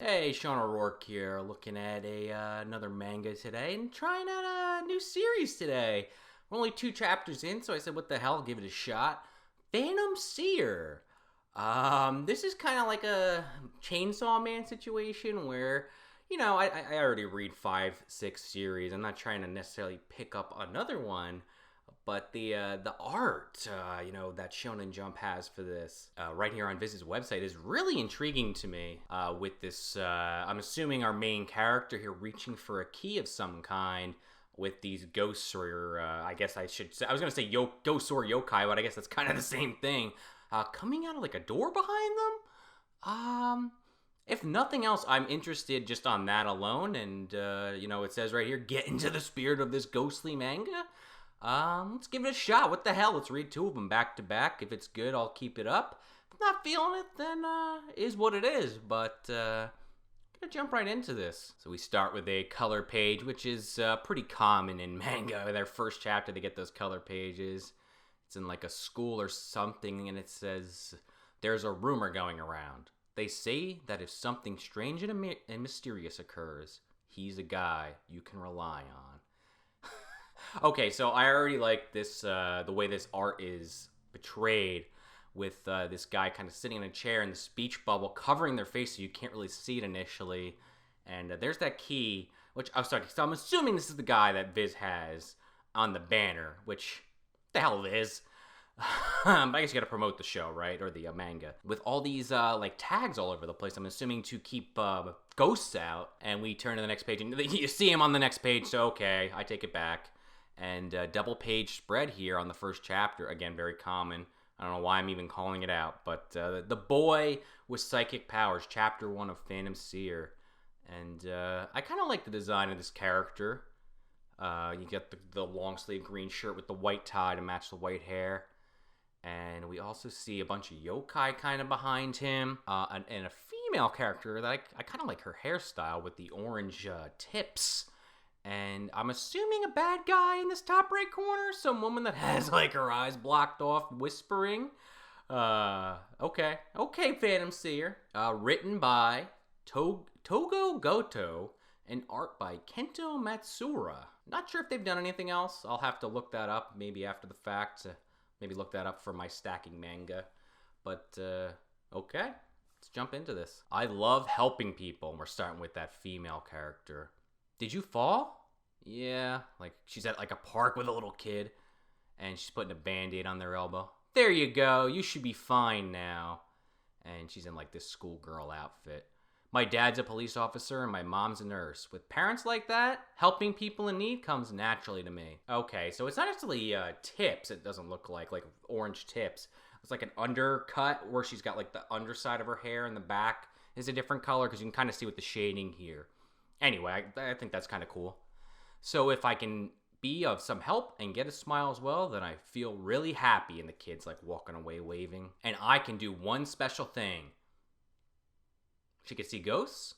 Hey, Sean O'Rourke here, looking at another manga today and trying out a new series today. We're only 2 chapters in, so I said, what the hell, give it a shot. Phantom Seer. This is kind of like a Chainsaw Man situation where, I already read 5, 6 series. I'm not trying to necessarily pick up another one, but the art, that Shonen Jump has for this right here on Viz's website is really intriguing to me. With this, I'm assuming our main character here reaching for a key of some kind with these ghosts, or I guess I should say, I was gonna say ghosts or yokai, but I guess that's kind of the same thing. Coming out of like a door behind them. If nothing else, I'm interested just on that alone, and it says right here, get into the spirit of this ghostly manga. Let's give it a shot. What the hell? Let's read 2 of them back to back. If it's good, I'll keep it up. If I'm not feeling it, then is what it is. But gonna jump right into this. So we start with a color page, which is pretty common in manga. Their first chapter, they get those color pages. It's in like a school or something, and it says, "There's a rumor going around. They say that if something strange and mysterious occurs, he's a guy you can rely on." Okay, so I already like this, the way this art is portrayed with this guy kind of sitting in a chair in the speech bubble, covering their face so you can't really see it initially. And there's that key, which, I'm sorry, so I'm assuming this is the guy that Viz has on the banner, which, the hell Viz? But I guess you gotta promote the show, right? Or the manga. With all these, like, tags all over the place, I'm assuming to keep ghosts out. And we turn to the next page, and you see him on the next page, so okay, I take it back. And double page spread here on the first chapter. Again, very common. I don't know why I'm even calling it out. But the boy with psychic powers, chapter 1 of Phantom Seer. And I kind of like the design of this character. You get the long sleeve green shirt with the white tie to match the white hair. And we also see a bunch of yokai kind of behind him. And a female character that I kind of like her hairstyle with the orange tips. And I'm assuming a bad guy in this top right corner. Some woman that has like her eyes blocked off whispering. Okay, Phantom Seer. Written by Togo Goto and art by Kento Matsura. Not sure if they've done anything else. I'll have to look that up maybe after the fact. Maybe look that up for my stacking manga. But, okay. Let's jump into this. I love helping people. We're starting with that female character. Did you fall? Yeah, like she's at like a park with a little kid and she's putting a band-aid on their elbow. There you go, you should be fine now. And she's in like this schoolgirl outfit. My dad's a police officer and my mom's a nurse. With parents like that, helping people in need comes naturally to me. Okay, so it's not necessarily tips, it doesn't look like orange tips. It's like an undercut where she's got like the underside of her hair and the back is a different color because you can kind of see with the shading here. Anyway, I think that's kind of cool. So if I can be of some help and get a smile as well, then I feel really happy. And the kid's like walking away waving. And I can do one special thing. She could see ghosts?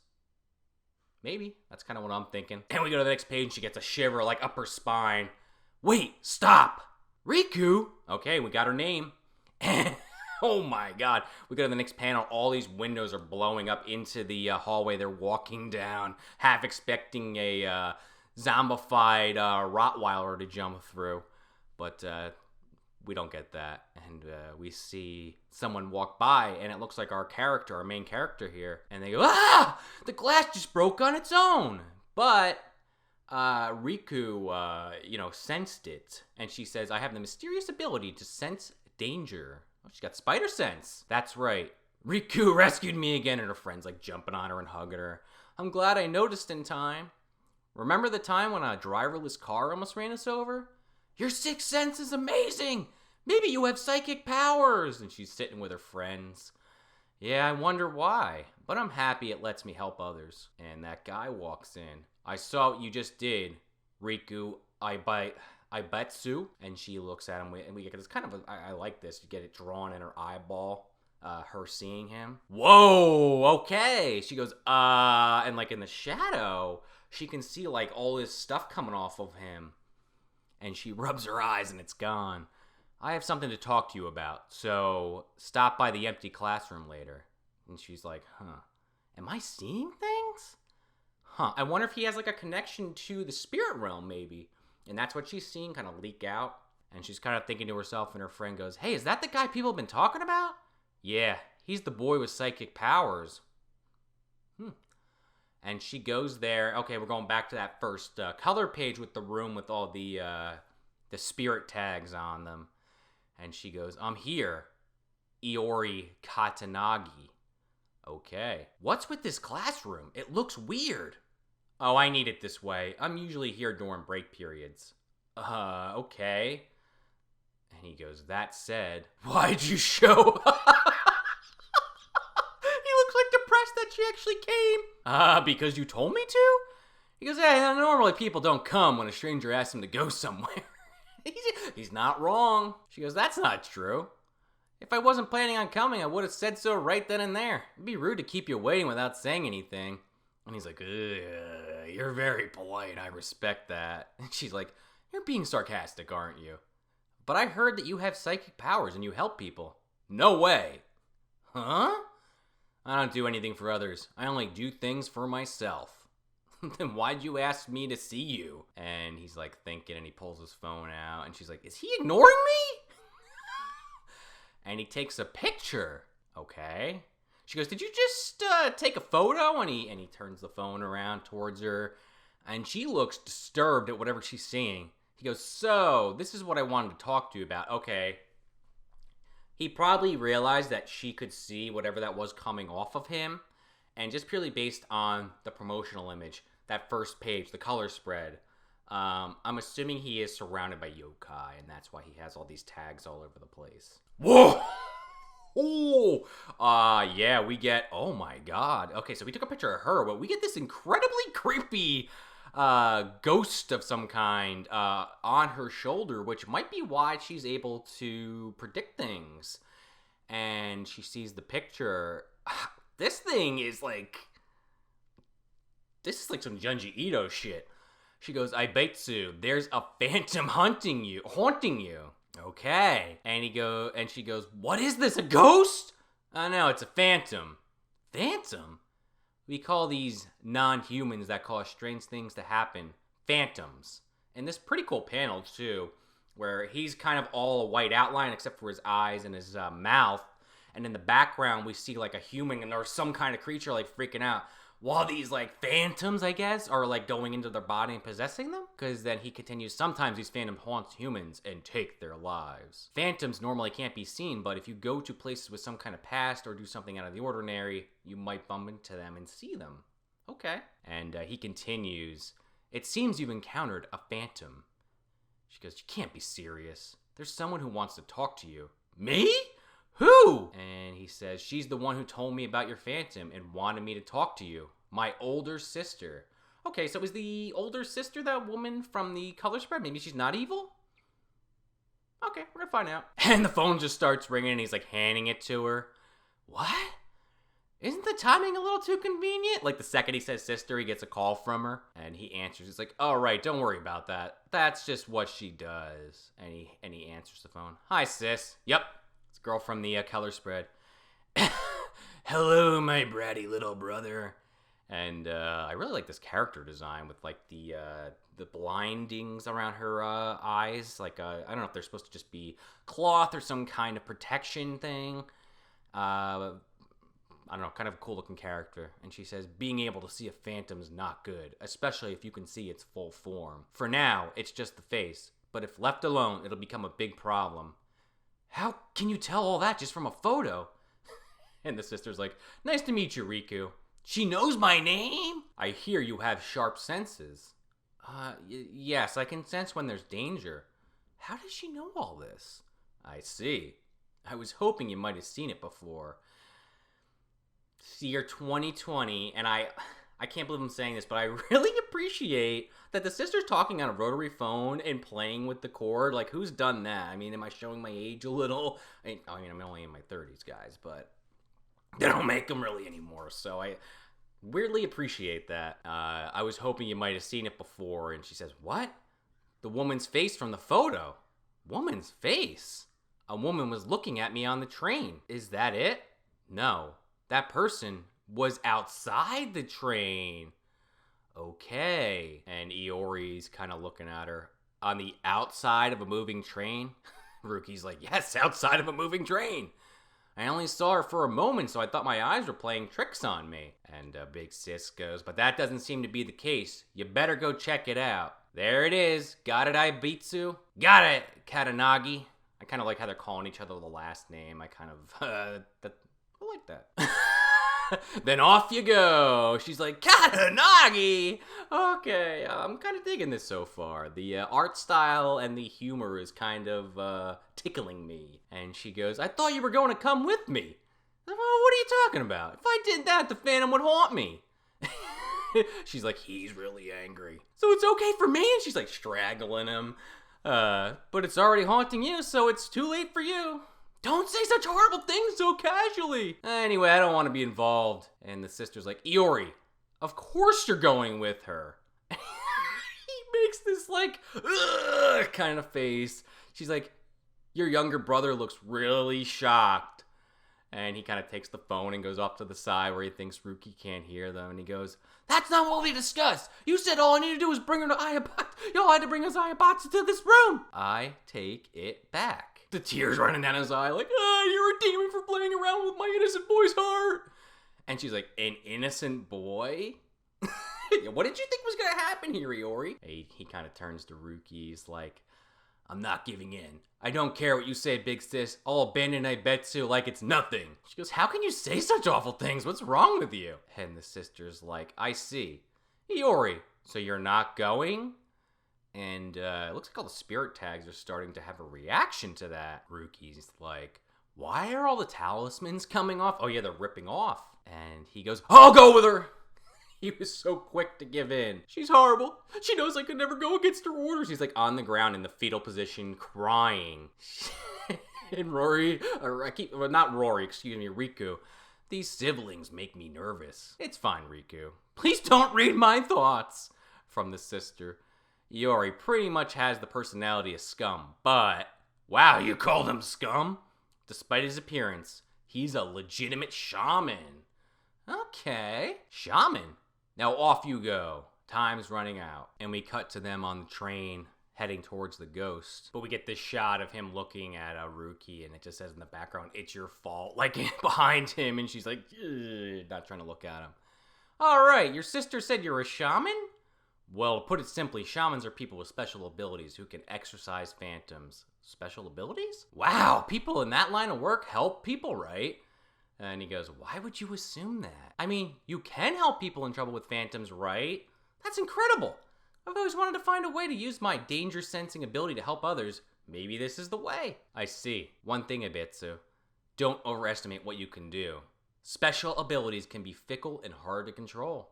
Maybe. That's kind of what I'm thinking. And we go to the next page and she gets a shiver like up her spine. Wait, stop! Riku! Okay, we got her name. Oh my god. We go to the next panel. All these windows are blowing up into the hallway they're walking down, half expecting a zombified Rottweiler to jump through. But we don't get that. And we see someone walk by, and it looks like our main character here. And they go, ah! The glass just broke on its own. But Riku, sensed it. And she says, I have the mysterious ability to sense danger. Oh, she's got spider sense. That's right. Riku rescued me again, and her friends like jumping on her and hugging her. I'm glad I noticed in time. Remember the time when a driverless car almost ran us over? Your sixth sense is amazing. Maybe you have psychic powers. And she's sitting with her friends. Yeah, I wonder why. But I'm happy it lets me help others. And that guy walks in. I saw what you just did, Riku. I bet Sue, and she looks at him, and we get this kind of I like this. You get it drawn in her eyeball, her seeing him. Whoa, okay. She goes, and like in the shadow, she can see like all this stuff coming off of him, and she rubs her eyes, and it's gone. I have something to talk to you about, so stop by the empty classroom later. And she's like, huh. Am I seeing things? Huh, I wonder if he has like a connection to the spirit realm maybe. And that's what she's seeing kind of leak out. And she's kind of thinking to herself, and her friend goes, hey, is that the guy people have been talking about? Yeah, he's the boy with psychic powers. And she goes there. Okay, we're going back to that first color page with the room with all the spirit tags on them. And she goes, I'm here. Iori Katanagi. Okay. What's with this classroom? It looks weird. Oh, I need it this way. I'm usually here during break periods. Okay. And he goes, that said, why'd you show up? He looks like depressed that she actually came. Because you told me to? He goes, hey, normally people don't come when a stranger asks them to go somewhere. He's not wrong. She goes, that's not true. If I wasn't planning on coming, I would have said so right then and there. It'd be rude to keep you waiting without saying anything. And he's like, you're very polite. I respect that. And she's like, you're being sarcastic, aren't you? But I heard that you have psychic powers and you help people. No way. Huh? I don't do anything for others. I only do things for myself. Then why'd you ask me to see you? And he's like thinking, and he pulls his phone out, and she's like, is he ignoring me? And he takes a picture. Okay. She goes, did you just take a photo? And he turns the phone around towards her, and she looks disturbed at whatever she's seeing. He goes, so this is what I wanted to talk to you about. Okay. He probably realized that she could see whatever that was coming off of him, and just purely based on the promotional image, that first page, the color spread, I'm assuming he is surrounded by yokai, and that's why he has all these tags all over the place. Whoa! Oh! Yeah, we get, oh my god. Okay, so we took a picture of her, but we get this incredibly creepy ghost of some kind on her shoulder, which might be why she's able to predict things. And she sees the picture. This thing is like, this is like some Junji Ito shit. She goes, Aibetsu, there's a phantom haunting you. Okay. And she goes, what is this, a ghost? Oh no, it's a phantom. Phantom? We call these non-humans that cause strange things to happen phantoms. And this pretty cool panel too, where he's kind of all a white outline except for his eyes and his mouth. And in the background, we see like a human and there's some kind of creature like freaking out. While these like phantoms, I guess, are like going into their body and possessing them. Because then he continues, sometimes these phantoms haunt humans and take their lives. Phantoms normally can't be seen, but if you go to places with some kind of past or do something out of the ordinary, you might bump into them and see them. Okay. And he continues, it seems you've encountered a phantom. She goes, you can't be serious. There's someone who wants to talk to you. Me? Who? And he says, she's the one who told me about your phantom and wanted me to talk to you. My older sister. Okay, so is the older sister that woman from the color spread? Maybe she's not evil? Okay, we're gonna find out. And the phone just starts ringing and he's like handing it to her. What? Isn't the timing a little too convenient? Like the second he says sister, he gets a call from her and he answers. He's like, all right, don't worry about that. That's just what she does. And he answers the phone. Hi, sis. Yep. Girl from the color spread. Hello, my bratty little brother. And I really like this character design with like the blindings around her eyes. Like I don't know if they're supposed to just be cloth or some kind of protection thing. I don't know, kind of a cool looking character. And she says, being able to see a phantom's not good, especially if you can see its full form. For now, it's just the face, but if left alone, it'll become a big problem. How can you tell all that just from a photo? And the sister's like, nice to meet you, Riku. She knows my name? I hear you have sharp senses. Yes, I can sense when there's danger. How does she know all this? I see. I was hoping you might have seen it before. Seer 2020, and I can't believe I'm saying this, but I really appreciate that the sister's talking on a rotary phone and playing with the cord. Like, who's done that? I mean, am I showing my age a little? I mean, I'm only in my 30s, guys, but they don't make them really anymore, so I weirdly appreciate that. I was hoping you might have seen it before, and she says, what? The woman's face from the photo. Woman's face? A woman was looking at me on the train. Is that it? No. That person was outside the train. Okay. And Iori's kind of looking at her. On the outside of a moving train? Ruki's like, yes, outside of a moving train. I only saw her for a moment, so I thought my eyes were playing tricks on me. And Big Sis goes, but that doesn't seem to be the case. You better go check it out. There it is. Got it, Ibitsu? Got it, Katanagi. I kind of like how they're calling each other the last name. I kind of, I like that. Then off you go. She's like, Katanagi! Okay, I'm kind of digging this so far. The art style and the humor is kind of tickling me. And she goes, I thought you were going to come with me. Well, what are you talking about? If I did that, the Phantom would haunt me. She's like, he's really angry. So it's okay for me? And she's like straggling him. But it's already haunting you, so it's too late for you. Don't say such horrible things so casually. Anyway, I don't want to be involved. And the sister's like, Iori, of course you're going with her. He makes this like, ugh, kind of face. She's like, your younger brother looks really shocked. And he kind of takes the phone and goes off to the side where he thinks Ruki can't hear them. And he goes, that's not what we discussed. You said all I need to do was bring her to Ayabatsu. Y'all had to bring us Ayabatsu to this room. I take it back. The tears running down his eye like, you're a demon for playing around with my innocent boy's heart. And she's like, an innocent boy? What did you think was going to happen here, Iori? He kind of turns to Ruki. He's like, I'm not giving in. I don't care what you say, big sis. I'll abandon Ibetsu like it's nothing. She goes, how can you say such awful things? What's wrong with you? And the sister's like, I see. Iori, so you're not going? And it looks like all the spirit tags are starting to have a reaction to that. Ruki's like, why are all the talismans coming off? Oh yeah, they're ripping off. And he goes, I'll go with her. He was so quick to give in. She's horrible. She knows I could never go against her orders. He's like on the ground in the fetal position, crying. And Riku. These siblings make me nervous. It's fine, Riku. Please don't read my thoughts. From the sister. Iori pretty much has the personality of scum, but wow, you called him scum? Despite his appearance, he's a legitimate shaman. Okay, shaman. Now off you go. Time's running out. And we cut to them on the train heading towards the ghost. But we get this shot of him looking at Ruki, and it just says in the background, it's your fault. Like behind him, and she's like, not trying to look at him. All right, your sister said you're a shaman? Well, to put it simply, shamans are people with special abilities who can exorcise phantoms. Special abilities? Wow, people in that line of work help people, right? And he goes, why would you assume that? I mean, you can help people in trouble with phantoms, right? That's incredible. I've always wanted to find a way to use my danger sensing ability to help others. Maybe this is the way. I see. One thing, Ibetsu. Don't overestimate what you can do. Special abilities can be fickle and hard to control.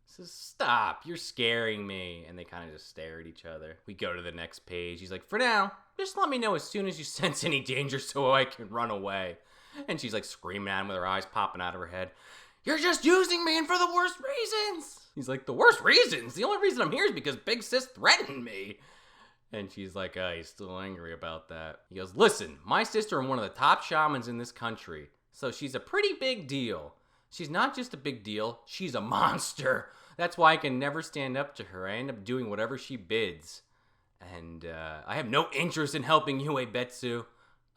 Says, stop, you're scaring me. And they kind of just stare at each other. We go to the next page. He's like, for now, just let me know as soon as you sense any danger so I can run away. And she's like screaming at him with her eyes popping out of her head. You're just using me and for the worst reasons. He's like, the worst reasons? The only reason I'm here is because Big Sis threatened me. And she's like, he's still angry about that. He goes, listen, my sister is one of the top shamans in this country. So she's a pretty big deal. She's not just a big deal, she's a monster. That's why I can never stand up to her. I end up doing whatever she bids. And I have no interest in helping you, Ibetsu.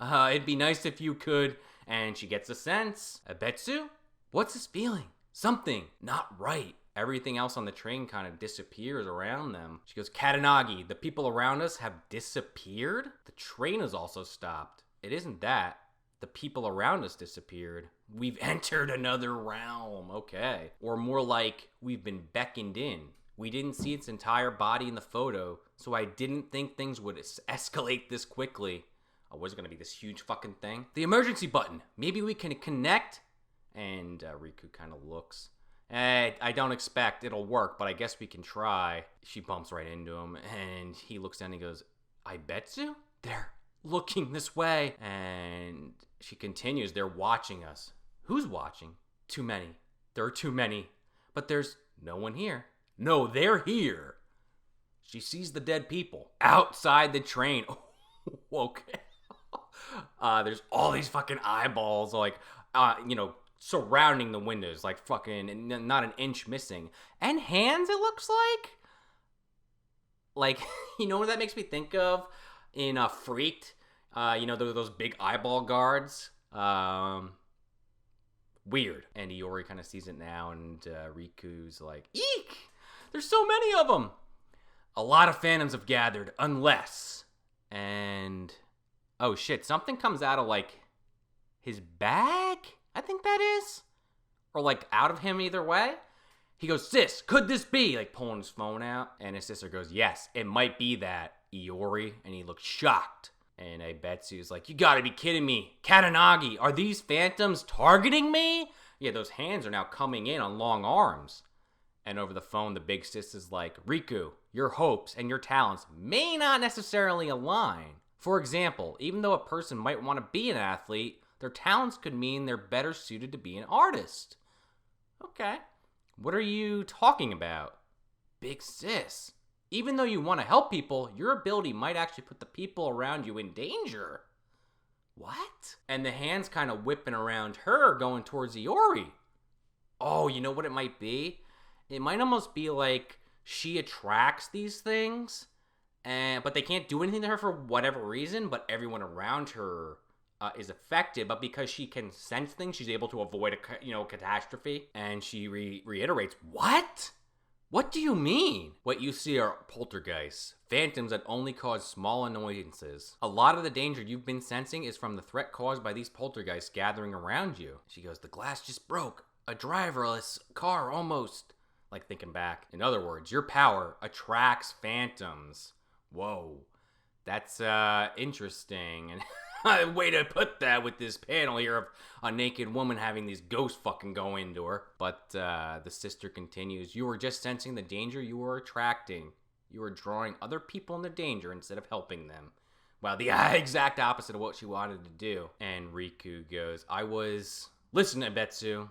It'd be nice if you could. And she gets a sense. Ibetsu? What's this feeling? Something not right. Everything else on the train kind of disappears around them. She goes, Katanagi, the people around us have disappeared? The train has also stopped. It isn't that. The people around us disappeared. We've entered another realm. Okay. Or more like, we've been beckoned in. We didn't see its entire body in the photo, so I didn't think things would escalate this quickly. Oh, was it going to be this huge fucking thing? The emergency button. Maybe we can connect. And Riku kind of looks. I don't expect it'll work, but I guess we can try. She bumps right into him, and he looks down and he goes, Ibetsu? They're looking this way. And she continues, they're watching us. Who's watching? Too many. There are too many. But there's no one here. No, they're here. She sees the dead people outside the train. Okay. There's all these fucking eyeballs, like, surrounding the windows, like fucking not an inch missing. And hands, it looks like. Like, you know what that makes me think of? In Freaked, you know, those big eyeball guards. Weird. And Iori kind of sees it now, and Riku's like, eek! There's so many of them! A lot of phantoms have gathered, unless... And... Oh shit, something comes out of, like, his bag? I think that is? Or, like, out of him either way? He goes, sis, could this be? Like, pulling his phone out. And his sister goes, yes, it might be that, Iori. And he looks shocked. And Betsu's like, you gotta be kidding me. Katanagi, are these phantoms targeting me? Yeah, those hands are now coming in on long arms. And over the phone, the big sis is like, Riku, your hopes and your talents may not necessarily align. For example, even though a person might want to be an athlete, their talents could mean they're better suited to be an artist. Okay. What are you talking about? Big sis. Even though you want to help people, your ability might actually put the people around you in danger. What? And the hand's kind of whipping around her, going towards Iori. Oh, you know what it might be? It might almost be like she attracts these things, but they can't do anything to her for whatever reason, but everyone around her is affected. But because she can sense things, she's able to avoid a catastrophe. And she reiterates, what? What do you mean? What you see are poltergeists, phantoms that only cause small annoyances. A lot of the danger you've been sensing is from the threat caused by these poltergeists gathering around you. She goes, the glass just broke. A driverless car almost. Like thinking back. In other words, your power attracts phantoms. Whoa. That's interesting. And way to put that with this panel here of a naked woman having these ghosts fucking go into her. But the sister continues, you were just sensing the danger you were attracting. You were drawing other people into danger instead of helping them. Well, the exact opposite of what she wanted to do. And Riku goes, listen to Betsu.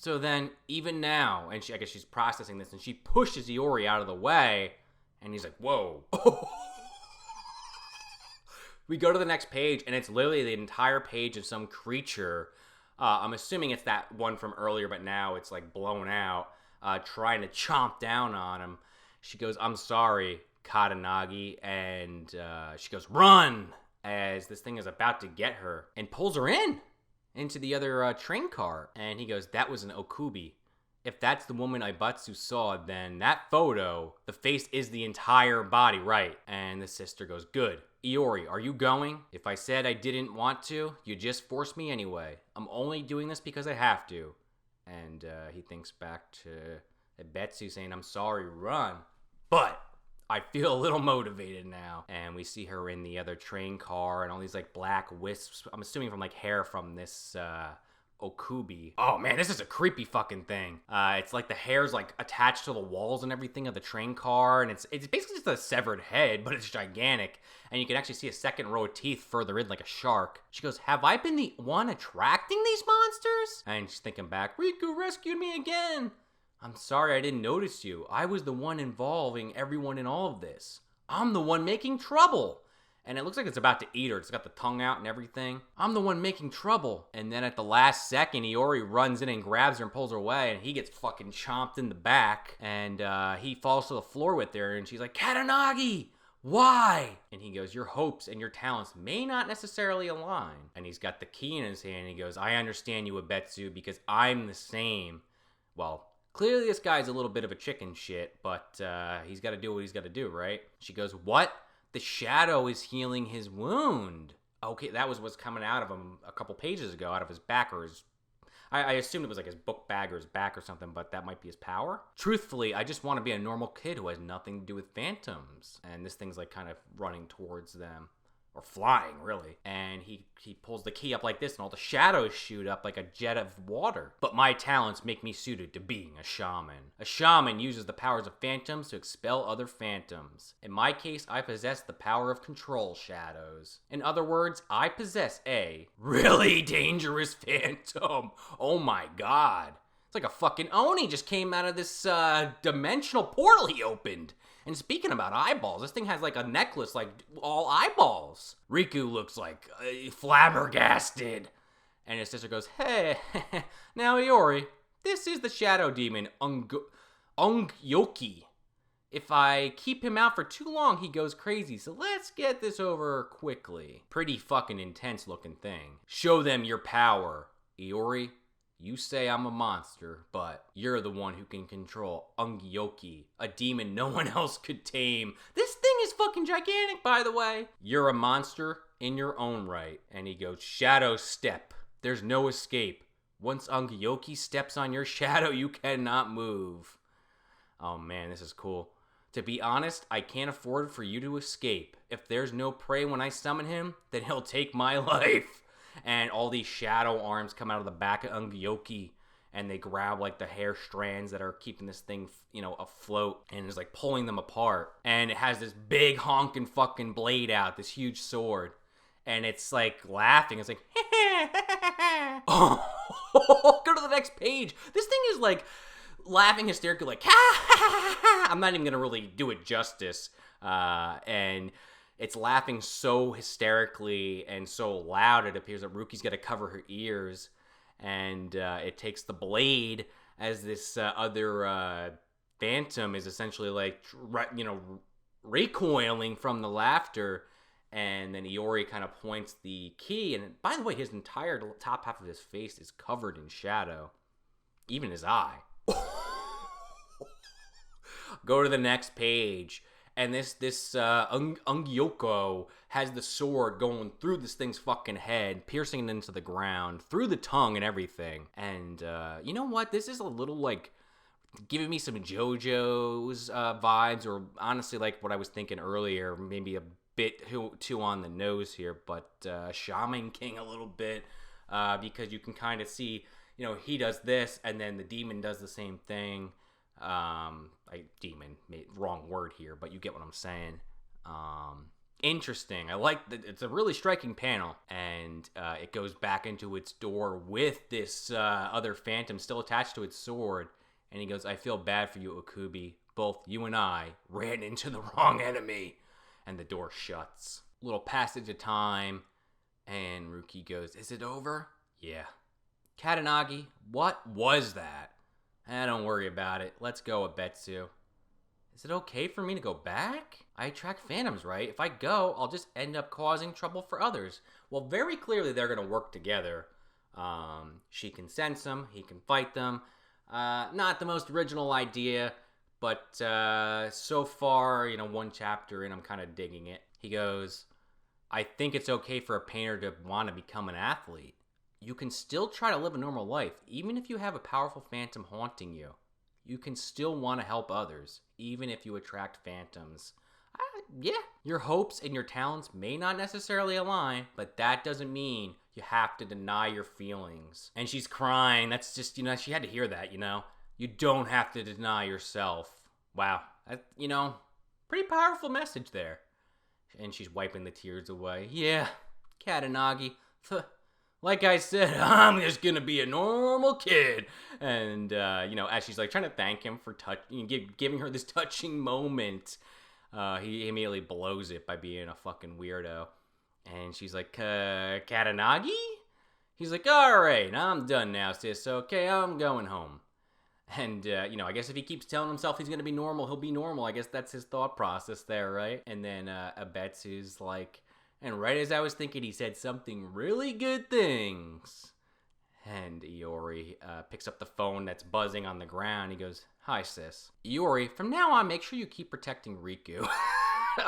So then, even now, and I guess she's processing this, and she pushes Iori out of the way, and he's like, whoa. We go to the next page, and it's literally the entire page of some creature. I'm assuming it's that one from earlier, but now it's like blown out, trying to chomp down on him. She goes, I'm sorry, Katanagi, and she goes, run, as this thing is about to get her, and pulls her into the other train car. And he goes, that was an Okubi. If that's the woman Ibatsu saw, then that photo, the face is the entire body, right? And the sister goes, good. Iori, are you going? If I said I didn't want to, you just forced me anyway. I'm only doing this because I have to. And he thinks back to Betsu saying, I'm sorry, run. But I feel a little motivated now. And we see her in the other train car and all these like black wisps. I'm assuming from like hair from this Okubi. Oh man, this is a creepy fucking thing. It's like the hair's like attached to the walls and everything of the train car, and it's basically just a severed head, but it's gigantic. And you can actually see a second row of teeth further in like a shark. She goes, have I been the one attracting these monsters? And she's thinking back, Riku rescued me again. I'm sorry I didn't notice you. I was the one involving everyone in all of this. I'm the one making trouble. And it looks like it's about to eat her. It's got the tongue out and everything. I'm the one making trouble. And then at the last second, Iori runs in and grabs her and pulls her away. And he gets fucking chomped in the back. And he falls to the floor with her. And she's like, Katanagi, why? And he goes, your hopes and your talents may not necessarily align. And he's got the key in his hand. And he goes, I understand you, Abetsu, because I'm the same. Well, clearly this guy's a little bit of a chicken shit. But he's got to do what he's got to do, right? She goes, what? The shadow is healing his wound. Okay, that was what's coming out of him a couple pages ago, out of his back or his... I assumed it was like his book bag or his back or something, but that might be his power. Truthfully, I just want to be a normal kid who has nothing to do with phantoms. And this thing's like kind of running towards them. Or flying, really. And he pulls the key up like this, and all the shadows shoot up like a jet of water. But my talents make me suited to being a shaman. A shaman uses the powers of phantoms to expel other phantoms. In my case, I possess the power of control shadows. In other words, I possess a really dangerous phantom. Oh my god. It's like a fucking Oni just came out of this dimensional portal he opened. And speaking about eyeballs, this thing has like a necklace, like all eyeballs. Riku looks like flabbergasted. And his sister goes, hey, now Iori, this is the shadow demon, Ungyoki. If I keep him out for too long, he goes crazy, so let's get this over quickly. Pretty fucking intense looking thing. Show them your power. Iori, you say I'm a monster, but you're the one who can control Ungyoki, a demon no one else could tame. This thing is fucking gigantic, by the way. You're a monster in your own right. And he goes, shadow step. There's no escape. Once Ungyoki steps on your shadow, you cannot move. Oh man, this is cool. To be honest, I can't afford for you to escape. If there's no prey when I summon him, then he'll take my life. And all these shadow arms come out of the back of Ungyoki, and they grab like the hair strands that are keeping this thing, afloat, and is like pulling them apart. And it has this big honking fucking blade out, this huge sword. And it's like laughing. It's like, oh, go to the next page. This thing is like laughing hysterically, like, ha ha ha ha. I'm not even gonna really do it justice. And it's laughing so hysterically and so loud, it appears that Ruki's got to cover her ears. And it takes the blade as this other phantom is essentially like, recoiling from the laughter. And then Iori kind of points the key. And by the way, his entire top half of his face is covered in shadow. Even his eye. Go to the next page. And this Ungyoko has the sword going through this thing's fucking head, piercing it into the ground, through the tongue and everything. And you know what? This is a little like giving me some JoJo's vibes, or honestly like what I was thinking earlier, maybe a bit too on the nose here, but Shaman King a little bit, because you can kind of see, he does this, and then the demon does the same thing. Demon, wrong word here, but you get what I'm saying. Interesting. I like that. It's a really striking panel, and it goes back into its door with this other phantom still attached to its sword, and he goes, I feel bad for you, Okubi. Both you and I ran into the wrong enemy. And the door shuts. Little passage of time, and Ruki goes, is it over? Yeah. Katanagi, what was that? Don't worry about it. Let's go, Abetsu. Is it okay for me to go back? I attract phantoms, right? If I go, I'll just end up causing trouble for others. Well, very clearly they're going to work together. She can sense them. He can fight them. Not the most original idea, but so far, one chapter in, I'm kind of digging it. He goes, I think it's okay for a painter to want to become an athlete. You can still try to live a normal life, even if you have a powerful phantom haunting you. You can still want to help others, even if you attract phantoms. Yeah, your hopes and your talents may not necessarily align, but that doesn't mean you have to deny your feelings. And she's crying. That's just, she had to hear that, You don't have to deny yourself. Wow. Pretty powerful message there. And she's wiping the tears away. Yeah, Katanagi. Like I said, I'm just gonna be a normal kid. And, as she's like trying to thank him for giving her this touching moment, he immediately blows it by being a fucking weirdo. And she's like, Katanagi? He's like, alright, I'm done now, sis. Okay, I'm going home. And, I guess if he keeps telling himself he's going to be normal, he'll be normal. I guess that's his thought process there, right? And then Abetsu's like, and right as I was thinking, he said something really good things. And Iori picks up the phone that's buzzing on the ground. He goes, hi, sis. Iori, from now on, make sure you keep protecting Riku.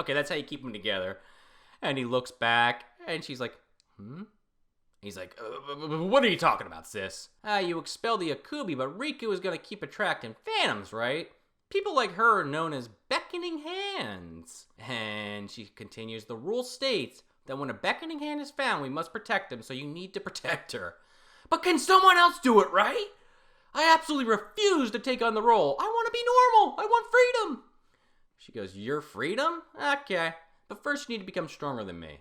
Okay, that's how you keep them together. And he looks back, and she's like, He's like, what are you talking about, sis? You expelled the Akubi, but Riku is going to keep attracting phantoms, right? People like her are known as beckoning hands. And she continues, the rule states that when a beckoning hand is found, we must protect him, so you need to protect her. But can someone else do it, right? I absolutely refuse to take on the role. I want to be normal. I want freedom. She goes, your freedom? Okay. But first you need to become stronger than me.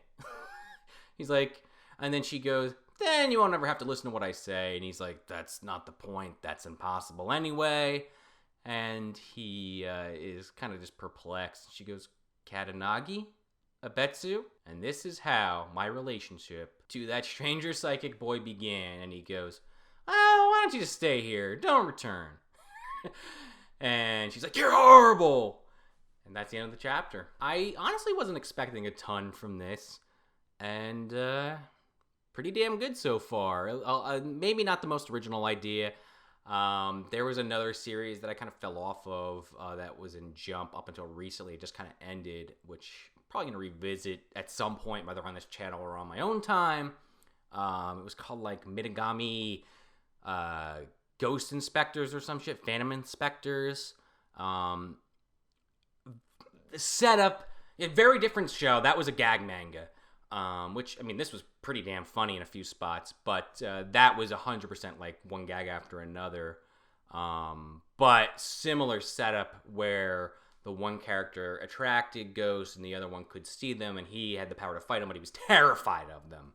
He's like, and then she goes, then you won't ever have to listen to what I say. And he's like, that's not the point. That's impossible anyway. And he is kind of just perplexed. She goes, Katanagi? Abetsu, and this is how my relationship to that stranger psychic boy began. And he goes, oh, why don't you just stay here? Don't return. And she's like, you're horrible. And that's the end of the chapter. I honestly wasn't expecting a ton from this. And pretty damn good so far. Maybe not the most original idea. There was another series that I kind of fell off of that was in Jump up until recently. It just kind of ended, which I'm probably going to revisit at some point, whether on this channel or on my own time. It was called like Minigami Ghost Inspectors or some shit. Phantom Inspectors. The setup, a very different show. That was a gag manga. Which, I mean, this was pretty damn funny in a few spots, but that was 100% like one gag after another. But similar setup where the one character attracted ghosts and the other one could see them, and he had the power to fight them, but he was terrified of them.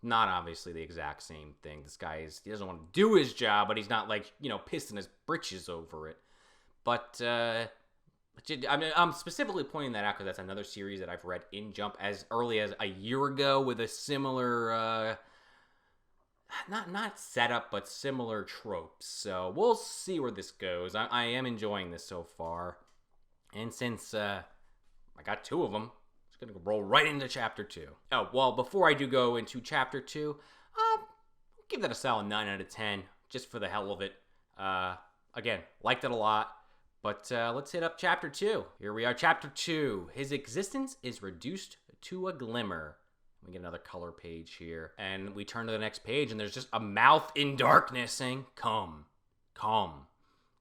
Not obviously the exact same thing. This guy he doesn't want to do his job, but he's not like, pissed in his britches over it. But I mean, I'm specifically pointing that out because that's another series that I've read in Jump as early as a year ago with a similar, not setup, but similar tropes. So we'll see where this goes. I am enjoying this so far. And since I got 2 of them, I'm just going to roll right into Chapter 2. Oh, well, before I do go into Chapter 2, I'll give that a solid 9 out of 10, just for the hell of it. Again, liked it a lot. But let's hit up Chapter 2. Here we are, Chapter 2. His existence is reduced to a glimmer. We get another color page here. And we turn to the next page, and there's just a mouth in darkness saying, come, come,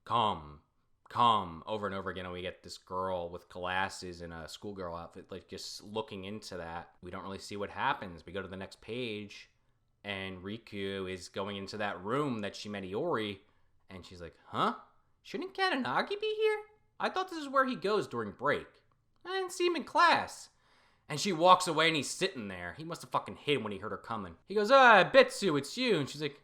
come, come. Over and over again, and we get this girl with glasses in a schoolgirl outfit, like just looking into that. We don't really see what happens. We go to the next page, and Riku is going into that room that she met Iori, and she's like, huh? Shouldn't Katanagi be here? I thought this is where he goes during break. I didn't see him in class. And she walks away and he's sitting there. He must have fucking hid when he heard her coming. He goes, Betsu, it's you. And she's like,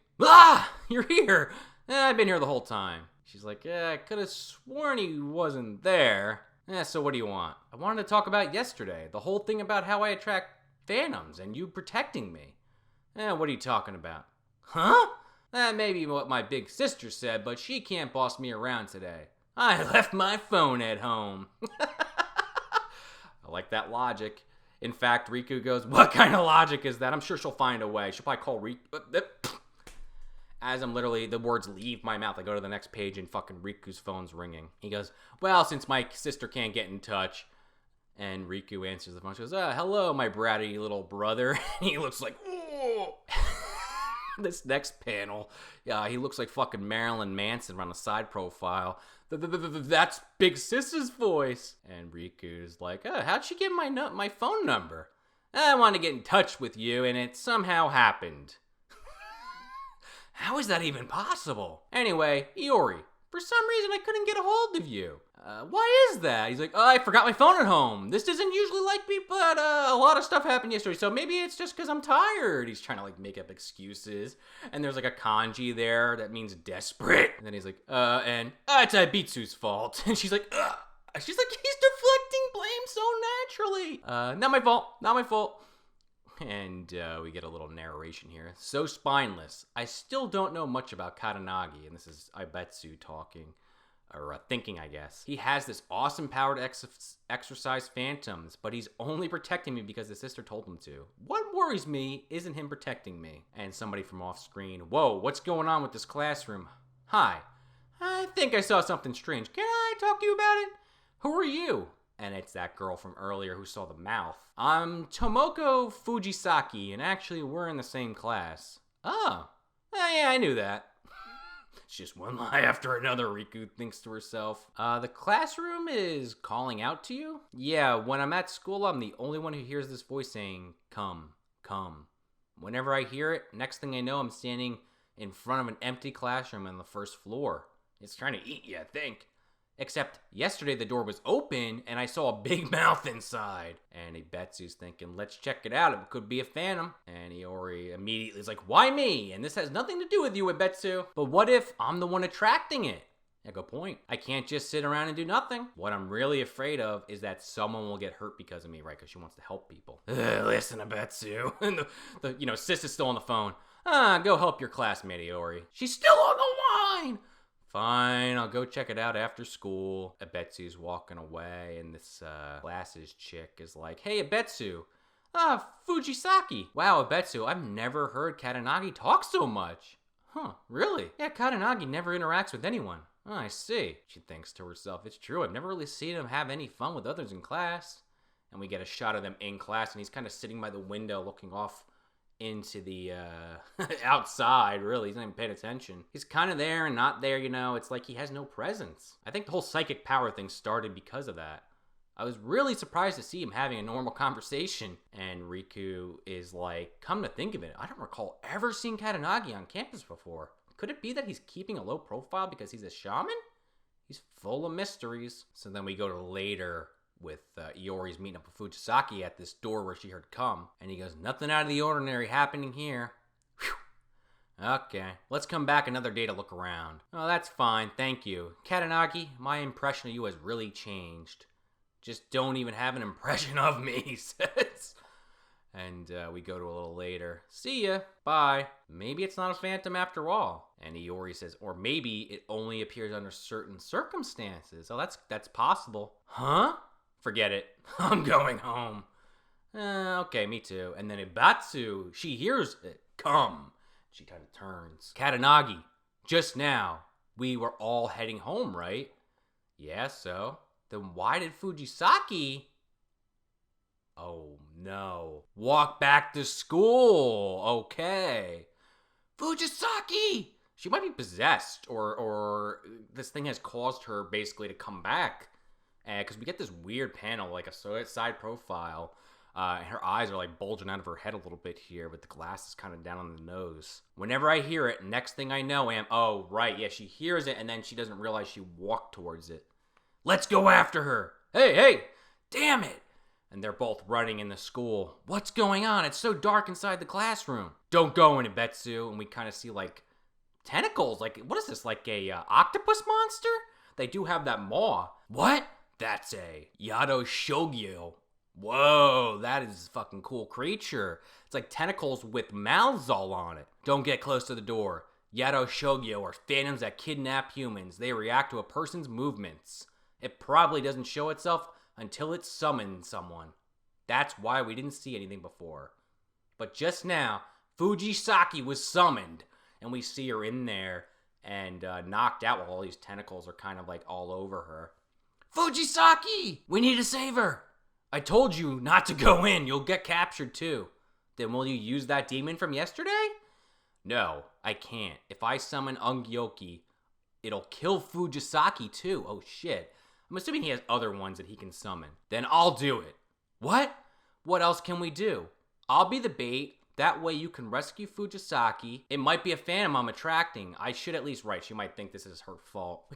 you're here. I've been here the whole time. She's like, I could have sworn he wasn't there. So what do you want? I wanted to talk about yesterday. The whole thing about how I attract phantoms and you protecting me. What are you talking about? Huh? That may be what my big sister said, but she can't boss me around today. I left my phone at home. I like that logic. In fact, Riku goes, what kind of logic is that? I'm sure she'll find a way. She'll probably call Riku. As I'm literally, the words leave my mouth, I go to the next page and fucking Riku's phone's ringing. He goes, well, since my sister can't get in touch. And Riku answers the phone. She goes, hello, my bratty little brother. And he looks like, oh. This next panel, he looks like fucking Marilyn Manson on a side profile. That's Big Sis's voice. And Riku's like, how'd she get my phone number? I want to get in touch with you, and it somehow happened. How is that even possible? Anyway, Iori, for some reason I couldn't get a hold of you. Why is that? He's like, I forgot my phone at home. This isn't usually like me, but a lot of stuff happened yesterday, so maybe it's just because I'm tired. He's trying to like make up excuses. And there's like a kanji there that means desperate. And then he's like, it's Ibitsu's fault. And she's like, she's like, he's deflecting blame so naturally. Not my fault. And we get a little narration here. So spineless. I still don't know much about Katanagi. And this is Ibetsu talking. Or thinking, I guess. He has this awesome power to exorcise phantoms, but he's only protecting me because his sister told him to. What worries me isn't him protecting me. And somebody from off screen, whoa, what's going on with this classroom? Hi, I think I saw something strange. Can I talk to you about it? Who are you? And it's that girl from earlier who saw the mouth. I'm Tomoko Fujisaki, and actually we're in the same class. Oh, yeah, I knew that. It's just one lie after another, Riku thinks to herself. The classroom is calling out to you? Yeah, when I'm at school, I'm the only one who hears this voice saying, come, come. Whenever I hear it, next thing I know, I'm standing in front of an empty classroom on the first floor. It's trying to eat you, I think. Except yesterday the door was open and I saw a big mouth inside. And Ibetsu's thinking, let's check it out. It could be a phantom. And Iori immediately is like, why me? And this has nothing to do with you, Ibetsu. But what if I'm the one attracting it? Yeah, good point. I can't just sit around and do nothing. What I'm really afraid of is that someone will get hurt because of me, right? Because she wants to help people. Listen to Betsu. And Sis is still on the phone. Go help your classmate, Iori. She's still on the line! Fine, I'll go check it out after school. Abetsu's walking away, and this glasses chick is like, hey, Abetsu. Fujisaki. Wow, Abetsu, I've never heard Katanagi talk so much. Huh, really? Yeah, Katanagi never interacts with anyone. Oh, I see. She thinks to herself, it's true, I've never really seen him have any fun with others in class. And we get a shot of them in class, and he's kind of sitting by the window looking off into the outside, really. He's not even paying attention. He's kind of there and not there, It's like he has no presence. I think the whole psychic power thing started because of that. I was really surprised to see him having a normal conversation. And Riku is like, come to think of it, I don't recall ever seeing Katanagi on campus before. Could it be that he's keeping a low profile because he's a shaman? He's full of mysteries. So then we go to later with Iori's meeting up with Fujisaki at this door where she heard come. And he goes, nothing out of the ordinary happening here. Whew. Okay, let's come back another day to look around. Oh, that's fine, thank you. Katanagi, my impression of you has really changed. Just don't even have an impression of me, he says. And we go to a little later. See ya. Bye. Maybe it's not a phantom after all. And Iori says, or maybe it only appears under certain circumstances. Oh, that's possible. Huh? Forget it. I'm going home. Okay, me too. And then Ibatsu, she hears it. Come. She kind of turns. Katanagi, just now, we were all heading home, right? Yeah, so? Then why did Fujisaki... Oh, no. Walk back to school. Okay. Fujisaki! She might be possessed, or this thing has caused her basically to come back. Because we get this weird panel, like a side profile. And her eyes are like bulging out of her head a little bit here, with the glasses kind of down on the nose. Whenever I hear it, next thing I know, oh, right, yeah, she hears it, and then she doesn't realize she walked towards it. Let's go after her. Hey, damn it. And they're both running in the school. What's going on? It's so dark inside the classroom. Don't go in it, Betsu. And we kind of see like tentacles. Like, what is this? Like a octopus monster? They do have that maw. What? That's a Yado Shogyo. Whoa, that is a fucking cool creature. It's like tentacles with mouths all on it. Don't get close to the door. Yado Shogyo are phantoms that kidnap humans. They react to a person's movements. It probably doesn't show itself until it summons someone. That's why we didn't see anything before. But just now, Fujisaki was summoned, and we see her in there and knocked out while all these tentacles are kind of like all over her. Fujisaki! We need to save her! I told you not to go in. You'll get captured too. Then will you use that demon from yesterday? No, I can't. If I summon Ungyoki, it'll kill Fujisaki too. Oh shit. I'm assuming he has other ones that he can summon. Then I'll do it. What? What else can we do? I'll be the bait. That way you can rescue Fujisaki. It might be a phantom I'm attracting. I should at least write. She might think this is her fault.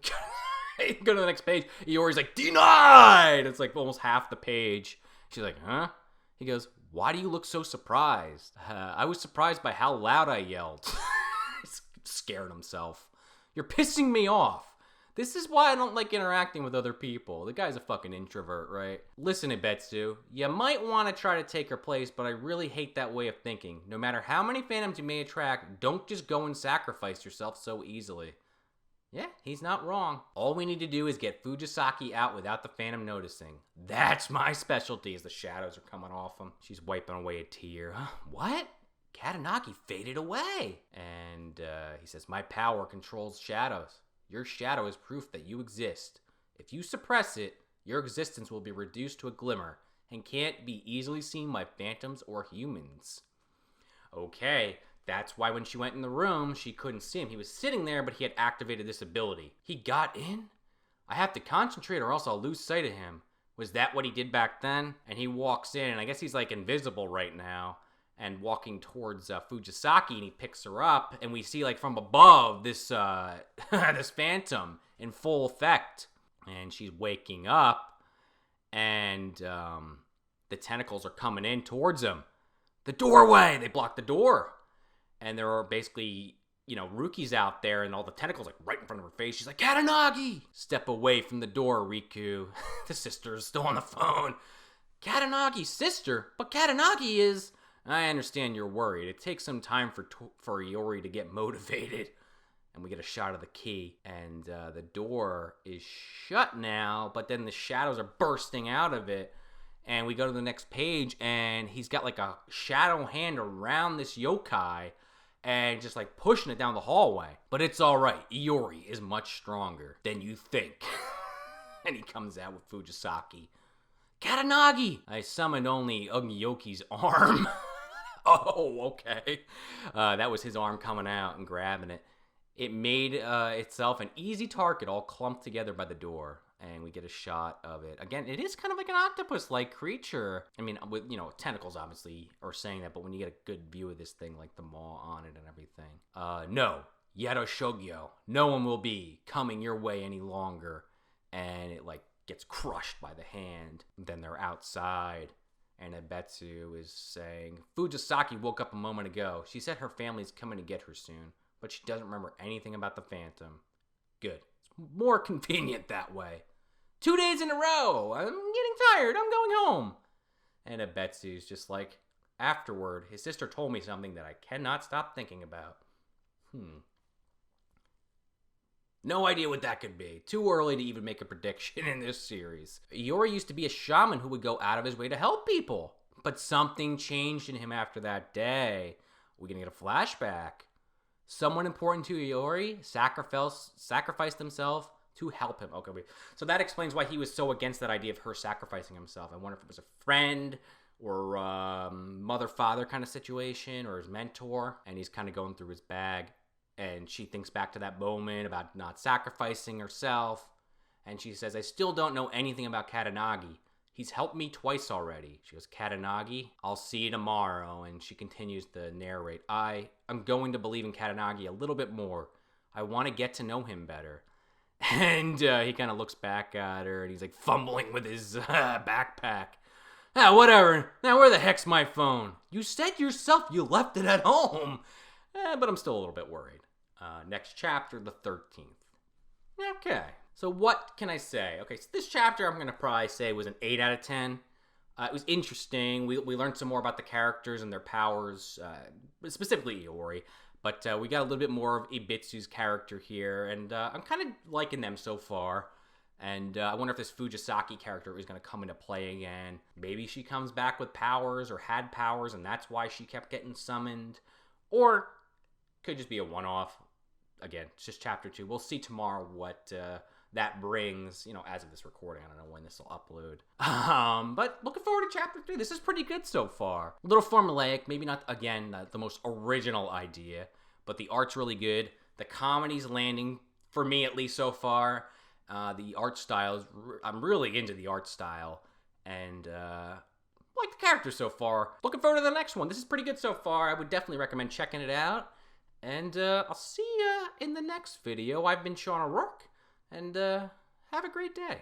Go to the next page. Iori's like, denied! It's like almost half the page. She's like, huh? He goes, why do you look so surprised? I was surprised by how loud I yelled. He's scared himself. You're pissing me off. This is why I don't like interacting with other people. The guy's a fucking introvert, right? Listen, Ibetsu, you might want to try to take her place, but I really hate that way of thinking. No matter how many phantoms you may attract, don't just go and sacrifice yourself so easily. Yeah, he's not wrong. All we need to do is get Fujisaki out without the phantom noticing. That's my specialty, as the shadows are coming off him. She's wiping away a tear. What? Katanagi faded away. And he says, my power controls shadows. Your shadow is proof that you exist. If you suppress it, your existence will be reduced to a glimmer and can't be easily seen by phantoms or humans. Okay, that's why when she went in the room, she couldn't see him. He was sitting there, but he had activated this ability. He got in? I have to concentrate or else I'll lose sight of him. Was that what he did back then? And he walks in, and I guess he's like invisible right now, and walking towards Fujisaki, and he picks her up, and we see like from above this this phantom in full effect, and she's waking up, and the tentacles are coming in towards him. The doorway! They block the door, and there are basically Ruki's out there and all the tentacles like right in front of her face. She's like, Katanagi! Step away from the door, Riku. The sister's still on the phone. Katanagi's sister? But Katanagi is... I understand you're worried. It takes some time for Iori to get motivated. And we get a shot of the key. And the door is shut now, but then the shadows are bursting out of it. And we go to the next page, and he's got like a shadow hand around this yokai and just like pushing it down the hallway. But it's all right. Iori is much stronger than you think. And he comes out with Fujisaki. Katanagi! I summoned only Ugiyoki's arm. Oh, okay. That was his arm coming out and grabbing it. It made itself an easy target all clumped together by the door. And we get a shot of it. Again, it is kind of like an octopus-like creature. I mean, with, tentacles obviously are saying that, but when you get a good view of this thing, like the maw on it and everything. No, Yado Shogyo, no one will be coming your way any longer. And it, like, gets crushed by the hand. Then they're outside. And Ebetsu is saying, Fujisaki woke up a moment ago. She said her family's coming to get her soon, but she doesn't remember anything about the Phantom. Good. It's more convenient that way. 2 days in a row. I'm getting tired. I'm going home. And Ebetsu's just like, afterward, his sister told me something that I cannot stop thinking about. No idea what that could be. Too early to even make a prediction in this series. Iori used to be a shaman who would go out of his way to help people. But something changed in him after that day. We're going to get a flashback. Someone important to Iori sacrificed himself to help him. Okay, wait. So that explains why he was so against that idea of her sacrificing himself. I wonder if it was a friend or mother-father kind of situation or his mentor. And he's kind of going through his bag. And she thinks back to that moment about not sacrificing herself. And she says, I still don't know anything about Katanagi. He's helped me twice already. She goes, Katanagi, I'll see you tomorrow. And she continues to narrate, I'm going to believe in Katanagi a little bit more. I want to get to know him better. And he kind of looks back at her and he's like fumbling with his backpack. Whatever. Now where the heck's my phone? You said yourself you left it at home. But I'm still a little bit worried. Next chapter, the 13th. Okay. So what can I say? Okay, so this chapter I'm going to probably say was an 8 out of 10. It was interesting. We learned some more about the characters and their powers, specifically Iori. But we got a little bit more of Ibitsu's character here. And I'm kind of liking them so far. And I wonder if this Fujisaki character is going to come into play again. Maybe she comes back with powers or had powers and that's why she kept getting summoned. Or could just be a one-off. Again, it's just chapter 2. We'll see tomorrow what that brings, as of this recording. I don't know when this will upload. But looking forward to chapter 3. This is pretty good so far. A little formulaic, maybe not, again, the most original idea, but the art's really good. The comedy's landing, for me at least so far. The art style, I'm really into the art style. And, like the characters so far. Looking forward to the next one. This is pretty good so far. I would definitely recommend checking it out. And I'll see you in the next video. I've been Sean O'Rourke, and have a great day.